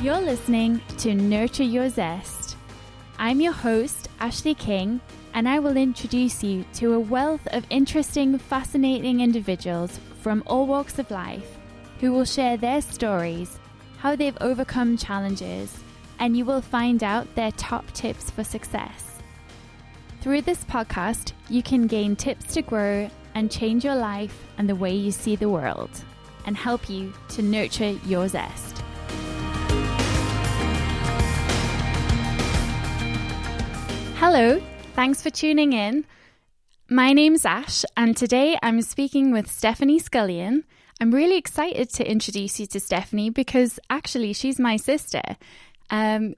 You're listening to Nurture Your Zest. I'm your host, Ashleigh KIng, and I will introduce you to a wealth of interesting, fascinating individuals from all walks of life who will share their stories, how they've overcome challenges, and you will find out their top tips for success. Through this podcast, you can gain tips to grow and change your life and the way you see the world, and help you to nurture your zest. Hello, thanks for tuning in. My name's Ash, and today I'm speaking with Stephanie Scullion. I'm really excited to introduce you to Stephanie because actually she's my sister.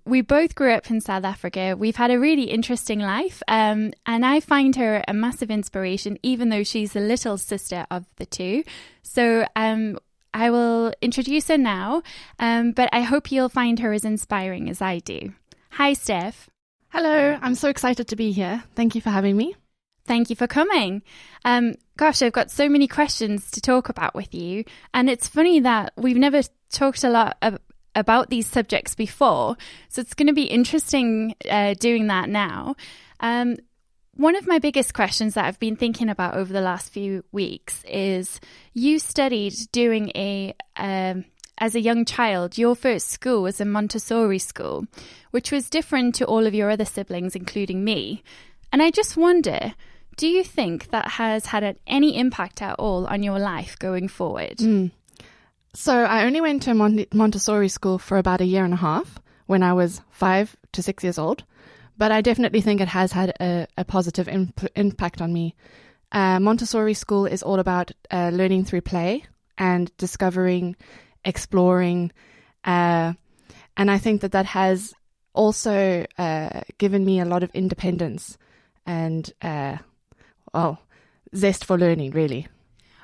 We both grew up in South Africa. We've had a really interesting life, and I find her a massive inspiration, even though she's the little sister of the two. So I will introduce her now, but I hope you'll find her as inspiring as I do. Hi, Steph. Hello, I'm so excited to be here. Thank you for having me. Thank you for coming. Gosh, I've got so many questions to talk about with you. And it's funny that we've never talked a lot about these subjects before. So it's going to be interesting doing that now. One of my biggest questions that I've been thinking about over the last few weeks is you studied doing as a young child, your first school was a Montessori school, which was different to all of your other siblings, including me. And I just wonder, do you think that has had any impact at all on your life going forward? So I only went to Montessori school for about a year and a half when I was 5 to 6 years old, but I definitely think it has had a positive impact on me. Montessori school is all about learning through play and discovering, exploring, and I think that has also given me a lot of independence and zest for learning, really.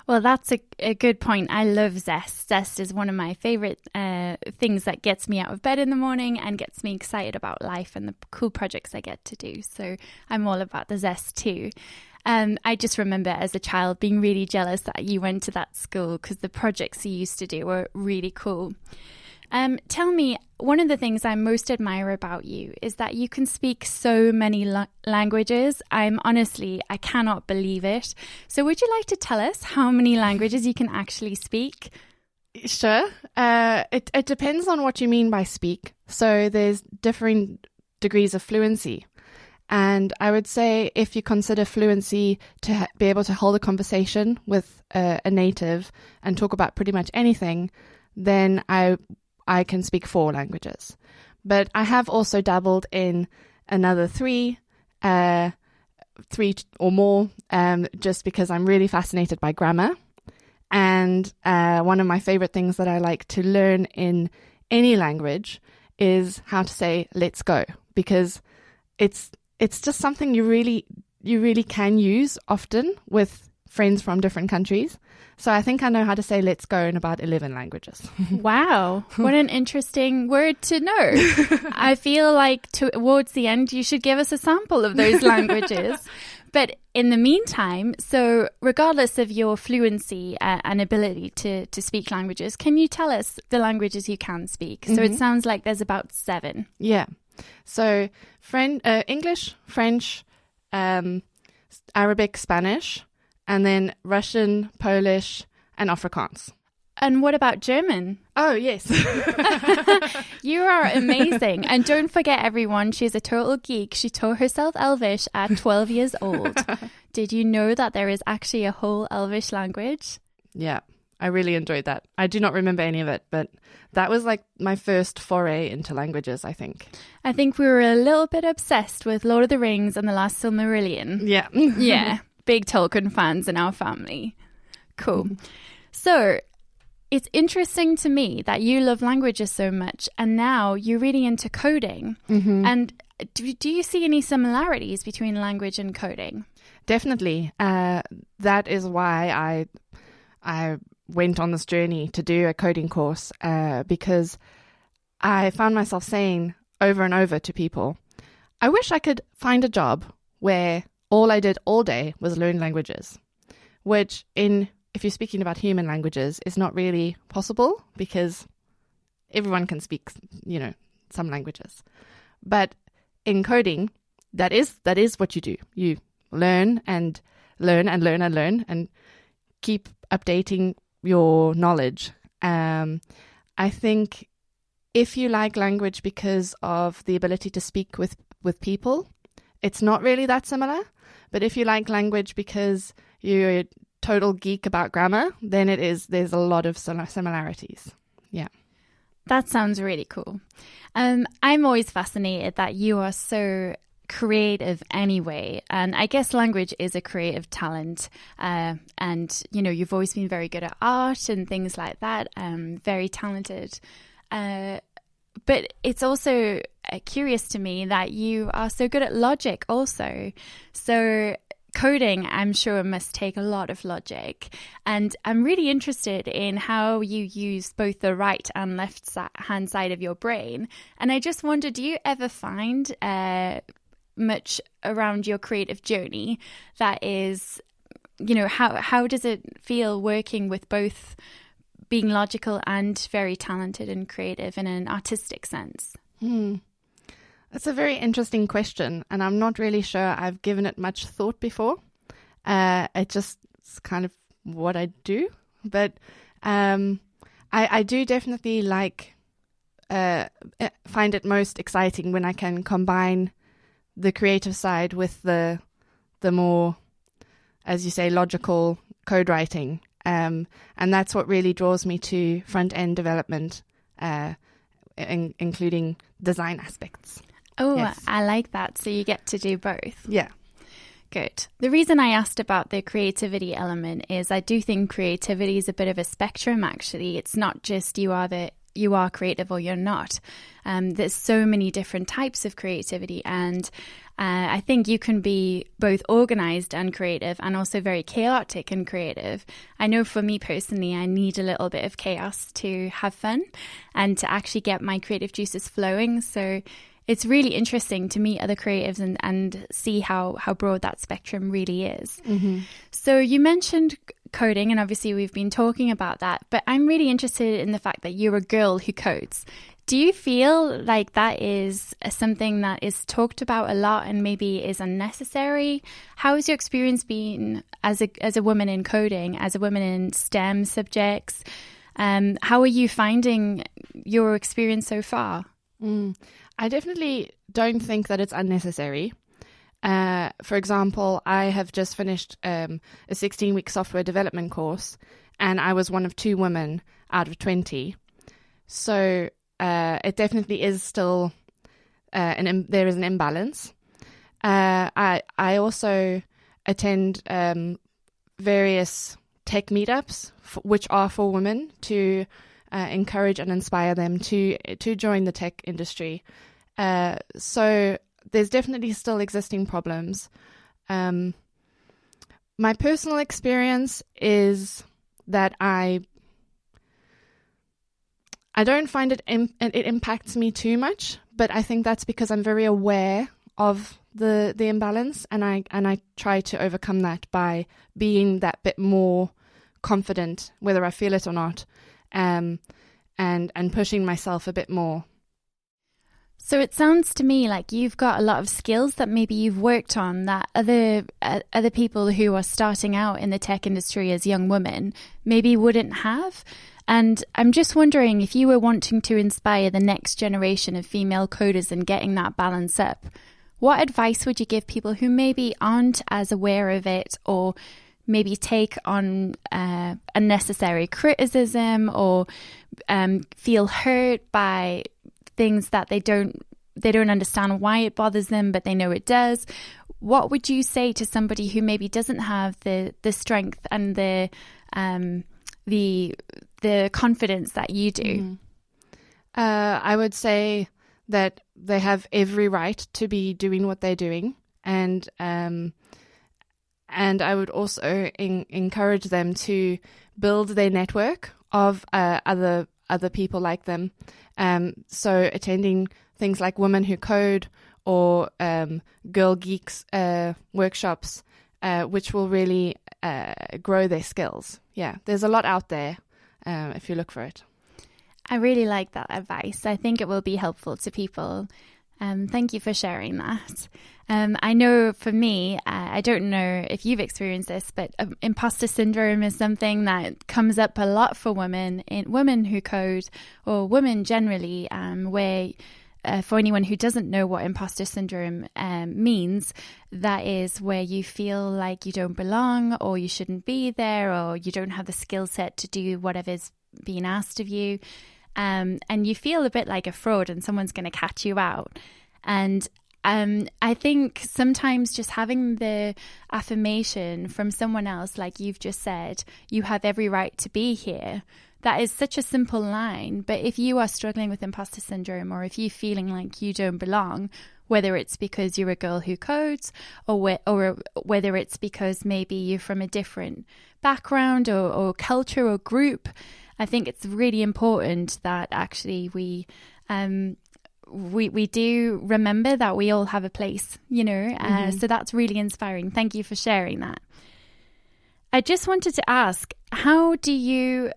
Well, that's a good point. I love Zest. Zest is one of my favorite things that gets me out of bed in the morning and gets me excited about life and the cool projects I get to do. So I'm all about the Zest too. I just remember as a child being really jealous that you went to that school because the projects you used to do were really cool. Tell me, one of the things I most admire about you is that you can speak so many languages. I cannot believe it. So would you like to tell us how many languages you can actually speak? Sure. It depends on what you mean by speak. So there's differing degrees of fluency. And I would say if you consider fluency to be able to hold a conversation with a native and talk about pretty much anything, then I can speak 4 languages. But I have also dabbled in another 3 or more, just because I'm really fascinated by grammar. And one of my favorite things that I like to learn in any language is how to say "let's go," because it's just something you really can use often with friends from different countries. So I think I know how to say "let's go" in about 11 languages. Wow, what an interesting word to know. I feel like towards the end you should give us a sample of those languages. But in the meantime, so regardless of your fluency and ability to speak languages, can you tell us the languages you can speak? So it sounds like there's about 7. Yeah. So English, French, Arabic, Spanish, and then Russian, Polish, and Afrikaans. And what about German? Oh, yes. You are amazing. And don't forget, everyone, she's a total geek. She taught herself Elvish at 12 years old. Did you know that there is actually a whole Elvish language? Yeah, I really enjoyed that. I do not remember any of it, but that was like my first foray into languages, I think. I think we were a little bit obsessed with Lord of the Rings and The Last Silmarillion. Yeah. Yeah, big Tolkien fans in our family. Cool. So it's interesting to me that you love languages so much and now you're really into coding. And do you see any similarities between language and coding? Definitely. That is why I went on this journey to do a coding course, because I found myself saying over and over to people, I wish I could find a job where all I did all day was learn languages, which if you're speaking about human languages is not really possible because everyone can speak, some languages. But in coding, that is what you do. You learn and learn and learn and learn and keep updating your knowledge. I think if you like language because of the ability to speak with people, it's not really that similar. But if you like language because you're a total geek about grammar, then there's a lot of similarities. Yeah. That sounds really cool. I'm always fascinated that you are so creative anyway. And I guess language is a creative talent. And, you've always been very good at art and things like that. Very talented. But it's also curious to me that you are so good at logic also. So coding, I'm sure, must take a lot of logic. And I'm really interested in how you use both the right and left hand side of your brain. And I just wonder, do you ever find much around your creative journey that is, how does it feel working with both being logical and very talented and creative in an artistic sense? That's a very interesting question, and I'm not really sure I've given it much thought before. It's kind of what I do, but I do definitely find it most exciting when I can combine the creative side with the more, as you say, logical code writing. And that's what really draws me to front-end development, including design aspects. Oh, yes. I like that. So you get to do both. Yeah. Good. The reason I asked about the creativity element is I do think creativity is a bit of a spectrum, actually. It's not just you are creative or you're not. There's so many different types of creativity, and I think you can be both organized and creative and also very chaotic and creative. I know for me personally, I need a little bit of chaos to have fun and to actually get my creative juices flowing. So it's really interesting to meet other creatives and see how broad that spectrum really is. Mm-hmm. So you mentioned coding, and obviously we've been talking about that, but I'm really interested in the fact that you're a girl who codes. Do you feel like that is something that is talked about a lot and maybe is unnecessary? How has your experience been as a woman in coding, as a woman in STEM subjects? How are you finding your experience so far? I definitely don't think that it's unnecessary. For example, I have just finished a 16-week software development course, and I was one of 2 women out of 20. So it definitely is still there is an imbalance. I also attend various tech meetups, which are for women, to encourage and inspire them to join the tech industry. So there's definitely still existing problems. My personal experience is that I don't find it impacts me too much, but I think that's because I'm very aware of the imbalance, and I try to overcome that by being that bit more confident, whether I feel it or not, and pushing myself a bit more. So it sounds to me like you've got a lot of skills that maybe you've worked on that other people who are starting out in the tech industry as young women maybe wouldn't have. And I'm just wondering, if you were wanting to inspire the next generation of female coders and getting that balance up, what advice would you give people who maybe aren't as aware of it, or maybe take on unnecessary criticism, or feel hurt by things that they don't understand why it bothers them, but they know it does? What would you say to somebody who maybe doesn't have the strength and the confidence that you do? I would say that they have every right to be doing what they're doing, and I would also encourage them to build their network of other people like them. So attending things like Women Who Code or Girl Geeks workshops, which will really grow their skills. Yeah, there's a lot out there if you look for it. I really like that advice. I think it will be helpful to people. Thank you for sharing that. I know for me, I don't know if you've experienced this, but imposter syndrome is something that comes up a lot for women who code, or women generally, where for anyone who doesn't know what imposter syndrome means, that is where you feel like you don't belong, or you shouldn't be there, or you don't have the skill set to do whatever's being asked of you. And you feel a bit like a fraud and someone's going to catch you out. And I think sometimes just having the affirmation from someone else, like you've just said, you have every right to be here. That is such a simple line. But if you are struggling with imposter syndrome, or if you're feeling like you don't belong, whether it's because you're a girl who codes, or whether it's because maybe you're from a different background or culture or group, I think it's really important that actually we do remember that we all have a place, so that's really inspiring. Thank you for sharing that. I just wanted to ask, how do you,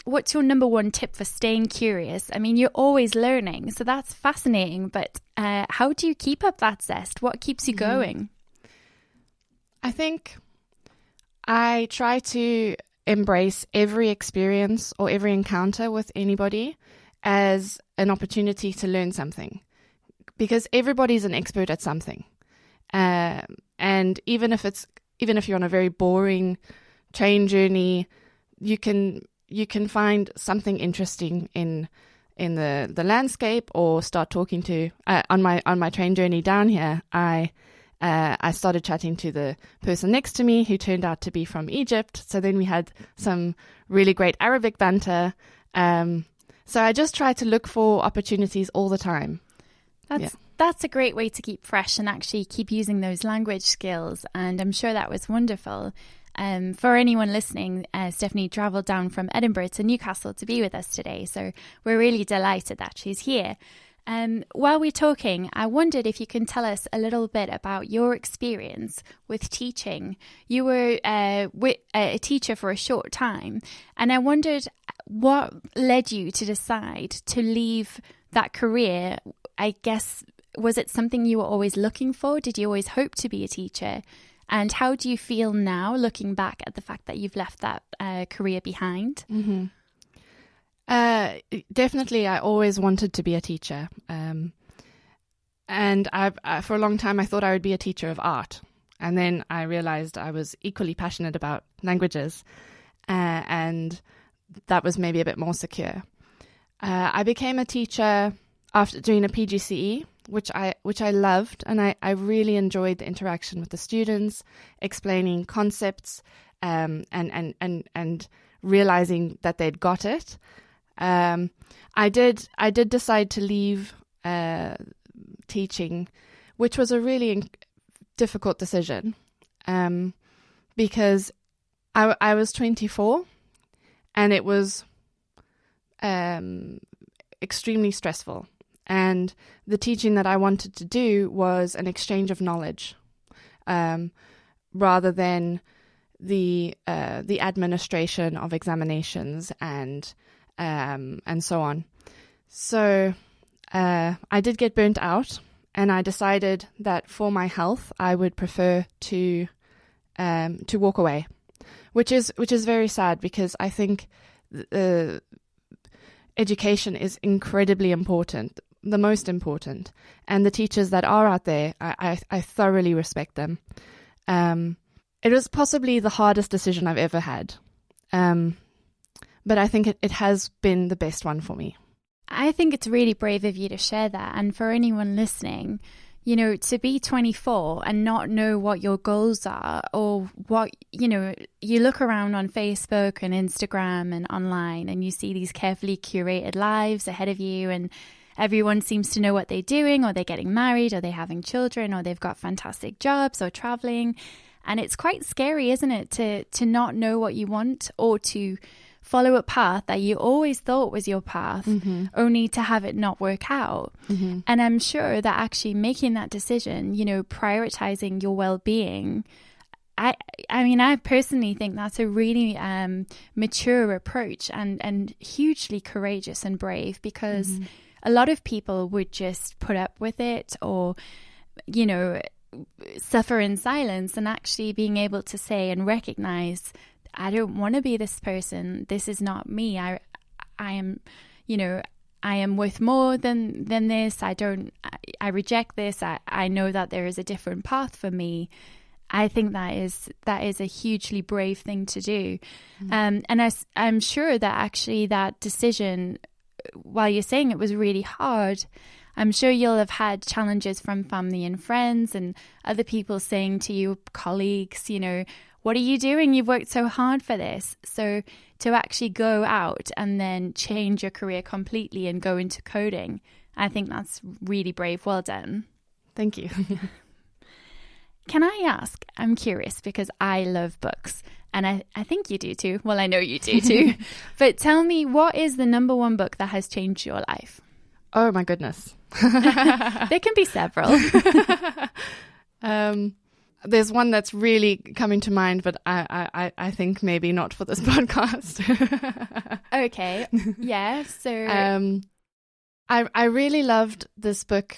what's your number one tip for staying curious? I mean, you're always learning, so that's fascinating, but how do you keep up that zest? What keeps you going? I think I try to embrace every experience or every encounter with anybody as an opportunity to learn something, because everybody's an expert at something, and even if you're on a very boring train journey, you can find something interesting in the landscape, or start talking to on my train journey down here. I started chatting to the person next to me, who turned out to be from Egypt. So then we had some really great Arabic banter. So I just try to look for opportunities all the time. That's a great way to keep fresh and actually keep using those language skills. And I'm sure that was wonderful. For anyone listening, Stephanie travelled down from Edinburgh to Newcastle to be with us today. So we're really delighted that she's here. While we're talking, I wondered if you can tell us a little bit about your experience with teaching. You were a teacher for a short time, and I wondered what led you to decide to leave that career. I guess, was it something you were always looking for? Did you always hope to be a teacher? And how do you feel now, looking back at the fact that you've left that career behind? Mm-hmm. Definitely, I always wanted to be a teacher. And for a long time, I thought I would be a teacher of art. And then I realized I was equally passionate about languages. And that was maybe a bit more secure. I became a teacher after doing a PGCE, which I loved. And I really enjoyed the interaction with the students, explaining concepts, and realizing that they'd got it. I did decide to leave teaching, which was a really difficult decision, because I was 24, and it was extremely stressful. And the teaching that I wanted to do was an exchange of knowledge, rather than the administration of examinations and so on. So I did get burnt out, and I decided that for my health, I would prefer to walk away, which is very sad, because I think education is incredibly important, the most important, and the teachers that are out there, I thoroughly respect them. It was possibly the hardest decision I've ever had. But I think it has been the best one for me. I think it's really brave of you to share that. And for anyone listening, to be 24 and not know what your goals are, or what, you look around on Facebook and Instagram and online, and you see these carefully curated lives ahead of you, and everyone seems to know what they're doing, or they're getting married, or they're having children, or they've got fantastic jobs, or traveling. And it's quite scary, isn't it, to not know what you want, or to follow a path that you always thought was your path, only to have it not work out. And I'm sure that actually making that decision, prioritizing your well-being, I personally think that's a really mature approach and hugely courageous and brave, because a lot of people would just put up with it or, suffer in silence, and actually being able to say and recognize, I don't want to be this person. This is not me. I am, I am worth more than this. I reject this. I know that there is a different path for me. I think that is a hugely brave thing to do. And I'm sure that actually that decision, while you're saying it was really hard, I'm sure you'll have had challenges from family and friends and other people saying to you, colleagues, what are you doing? You've worked so hard for this. So to actually go out and then change your career completely and go into coding, I think that's really brave. Well done. Thank you. Can I ask, I'm curious because I love books, and I think you do too. Well, I know you do too. But tell me, what is the number one book that has changed your life? Oh my goodness. There can be several. There's one that's really coming to mind, but I think maybe not for this podcast. Okay. Yeah. So I really loved this book.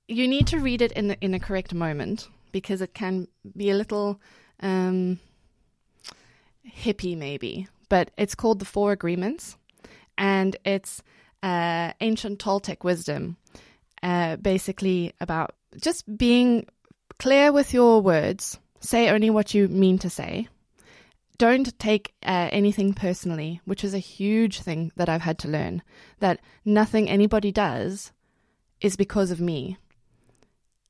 You need to read it in a correct moment, because it can be a little hippie maybe. But it's called The Four Agreements, and it's ancient Toltec wisdom, basically about just being clear with your words. Say only what you mean to say. Don't take anything personally, which is a huge thing that I've had to learn, that nothing anybody does is because of me.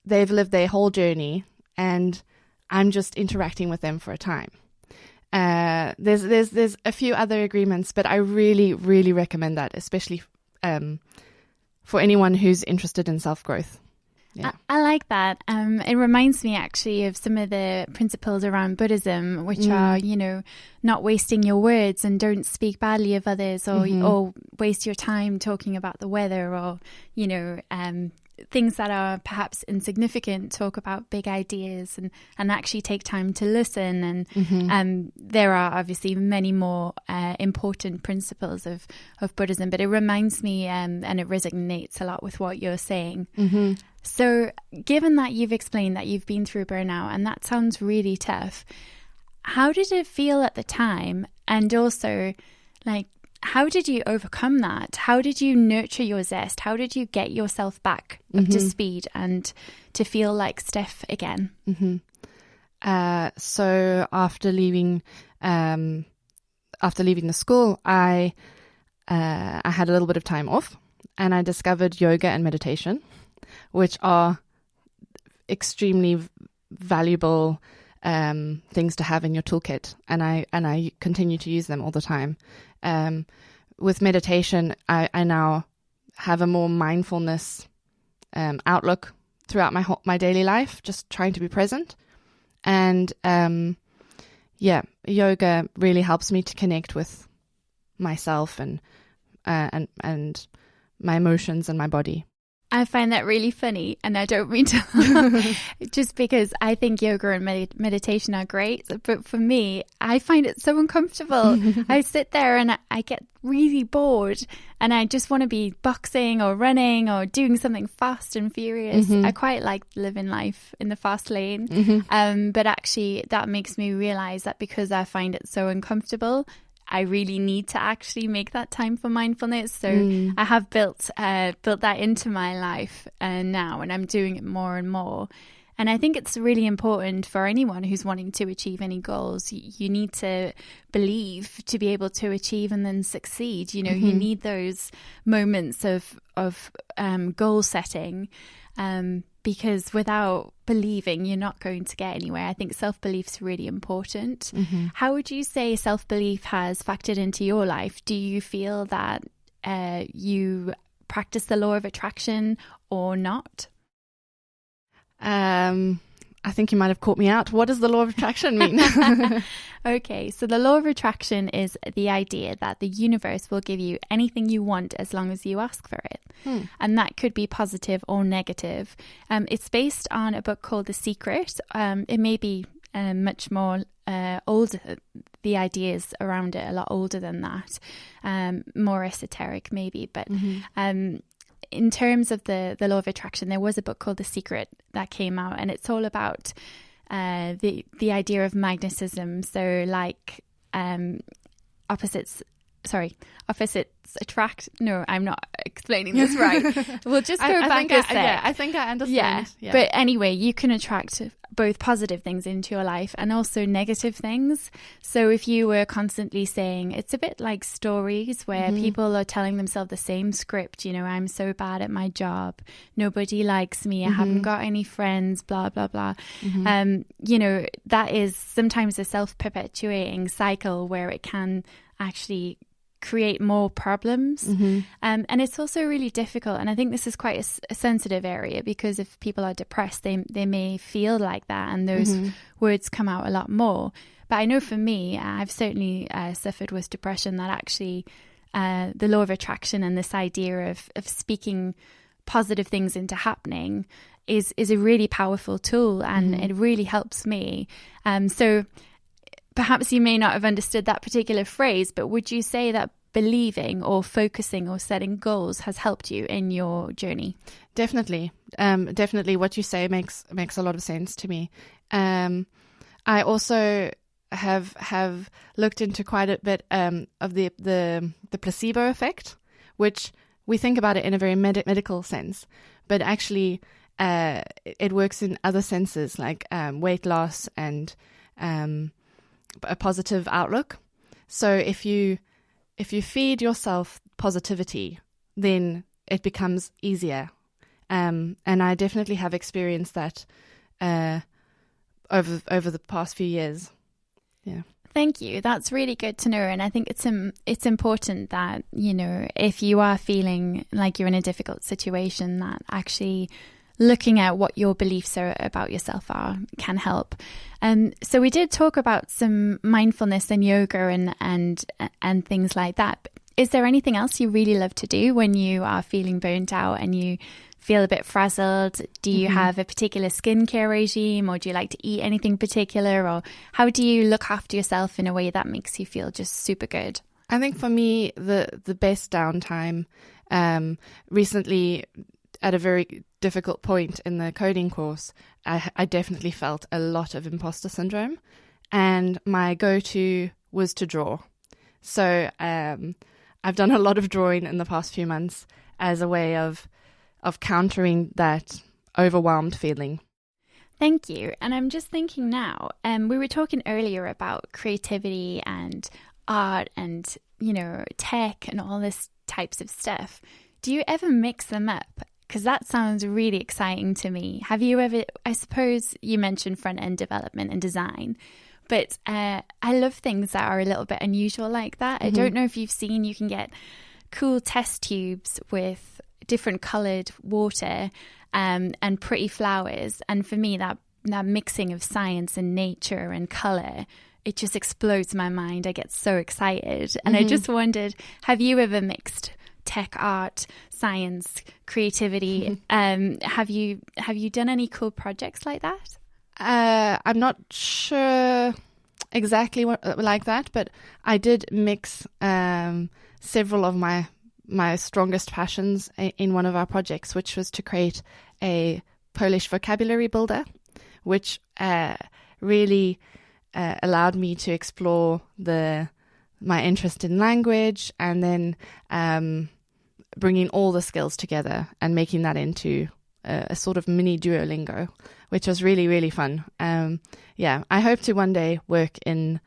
They've lived their whole journey and I'm just interacting with them for a time. There's a few other agreements, but I really, really recommend that, especially for anyone who's interested in self-growth. Yeah. I like that. It reminds me actually of some of the principles around Buddhism, which are, not wasting your words and don't speak badly of others, or waste your time talking about the weather, or, things that are perhaps insignificant. Talk about big ideas and actually take time to listen. And there are obviously many more important principles of Buddhism, but it reminds me and it resonates a lot with what you're saying. So given that you've explained that you've been through burnout, and that sounds really tough, how did it feel at the time? And also, how did you overcome that? How did you nurture your zest? How did you get yourself back up to speed and to feel like Steph again? So after leaving the school, I had a little bit of time off, and I discovered yoga and meditation, which are extremely valuable things to have in your toolkit, and I continue to use them all the time. With meditation, I now have a more mindfulness outlook throughout my daily life, just trying to be present. And yoga really helps me to connect with myself and my emotions and my body. I find that really funny, and I don't mean to just because I think yoga and meditation are great, but for me, I find it so uncomfortable. I sit there and I get really bored, and I just want to be boxing or running or doing something fast and furious. I quite like living life in the fast lane, but actually that makes me realize that because I find it so uncomfortable, I really need to actually make that time for mindfulness. So I have built that into my life now, and I'm doing it more and more. And I think it's really important for anyone who's wanting to achieve any goals. You need to believe to be able to achieve and then succeed. You need those moments of goal setting, because without believing, you're not going to get anywhere. I think self-belief is really important. How would you say self-belief has factored into your life? Do you feel that you practice the law of attraction or not? I think you might have caught me out. What does the law of attraction mean? Okay, so the law of attraction is the idea that the universe will give you anything you want as long as you ask for it. And that could be positive or negative. It's based on a book called The Secret. It may be much more older. The ideas around it a lot older than that, more esoteric maybe. But in terms of the law of attraction, there was a book called The Secret that came out, and it's all about the idea of magnetism. So like opposites attract. No, I'm not explaining this right. We'll just go back a sec. I think I understand. Yeah. But anyway, you can attract both positive things into your life and also negative things. So if you were constantly saying, it's a bit like stories where people are telling themselves the same script, you know, I'm so bad at my job, nobody likes me, I haven't got any friends, blah, blah, blah. You know, that is sometimes a self-perpetuating cycle where it can actually create more problems. And it's also really difficult, and I think this is quite a sensitive area, because if people are depressed, they may feel like that, and those words come out a lot more. But I know for me, I've certainly suffered with depression, that actually the law of attraction and this idea of speaking positive things into happening is a really powerful tool, and it really helps me. So perhaps you may not have understood that particular phrase, but would you say that believing or focusing or setting goals has helped you in your journey? Definitely. Definitely what you say makes a lot of sense to me. I also have looked into quite a bit of the placebo effect, which we think about it in a very medical sense, but actually it works in other senses, like weight loss and a positive outlook. So if you feed yourself positivity, then it becomes easier. And I definitely have experienced that over the past few years. Yeah. Thank you. That's really good to know. And I think it's important that, you know, if you are feeling like you're in a difficult situation, that actually looking at what your beliefs are about yourself can help. So we did talk about some mindfulness and yoga and things like that. Is there anything else you really love to do when you are feeling burnt out and you feel a bit frazzled? Do you have a particular skincare regime, or do you like to eat anything particular, or how do you look after yourself in a way that makes you feel just super good? I think for me, the best downtime, recently at a very difficult point in the coding course, I definitely felt a lot of imposter syndrome, and my go-to was to draw. So I've done a lot of drawing in the past few months as a way of countering that overwhelmed feeling. Thank you. And I'm just thinking now, we were talking earlier about creativity and art and, you know, tech and all this types of stuff. Do you ever mix them up? Because that sounds really exciting to me. Have you ever, I suppose you mentioned front-end development and design, but I love things that are a little bit unusual like that. I don't know if you've seen, you can get cool test tubes with different coloured water and pretty flowers. And for me, that mixing of science and nature and colour, it just explodes my mind. I get so excited. And I just wondered, have you ever mixed tech, art, science, creativity? Have you done any cool projects like that? I'm not sure exactly what like that, but I did mix several of my strongest passions in one of our projects, which was to create a Polish vocabulary builder, which really allowed me to explore my interest in language, and then bringing all the skills together and making that into a sort of mini Duolingo, which was really, really fun. Yeah, I hope to one day work in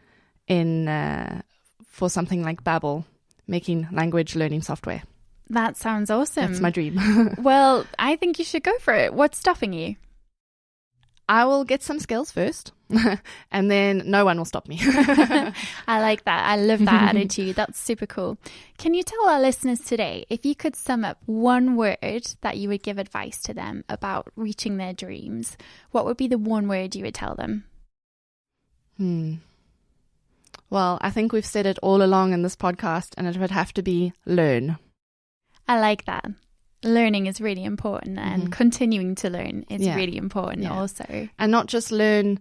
for something like Babbel, making language learning software. That sounds awesome. That's my dream. Well, I think you should go for it. What's stopping you? I will get some skills first, and then no one will stop me. I like that. I love that attitude. That's super cool. Can you tell our listeners today, if you could sum up one word that you would give advice to them about reaching their dreams, what would be the one word you would tell them? Well, I think we've said it all along in this podcast, and it would have to be learn. I like that. Learning is really important, and continuing to learn is really important also. And not just learn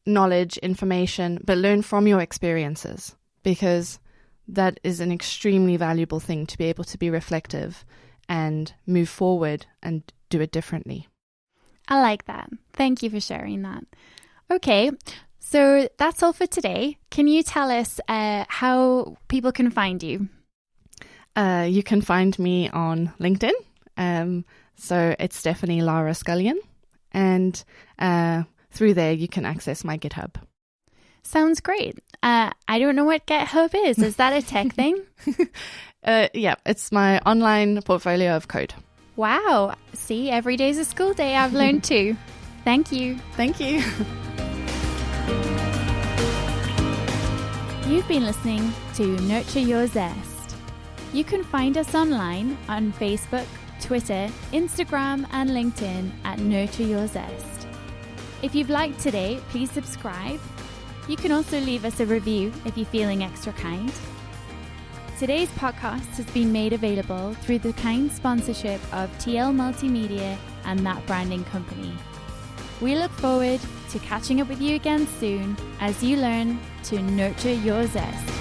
knowledge, information, but learn from your experiences, because that is an extremely valuable thing, to be able to be reflective and move forward and do it differently. I like that. Thank you for sharing that. Okay, so that's all for today. Can you tell us how people can find you? You can find me on LinkedIn. So it's Stephanie Scullion. And through there, you can access my GitHub. Sounds great. I don't know what GitHub is. Is that a tech thing? Yeah, it's my online portfolio of code. Wow. See, every day's a school day. I've learned too. Thank you. Thank you. You've been listening to Nurture Your Zest. You can find us online on Facebook, Twitter, Instagram, and LinkedIn at Nurture Your Zest. If you've liked today, please subscribe. You can also leave us a review if you're feeling extra kind. Today's podcast has been made available through the kind sponsorship of TL Multimedia and That Branding Company. We look forward to catching up with you again soon as you learn to nurture your zest.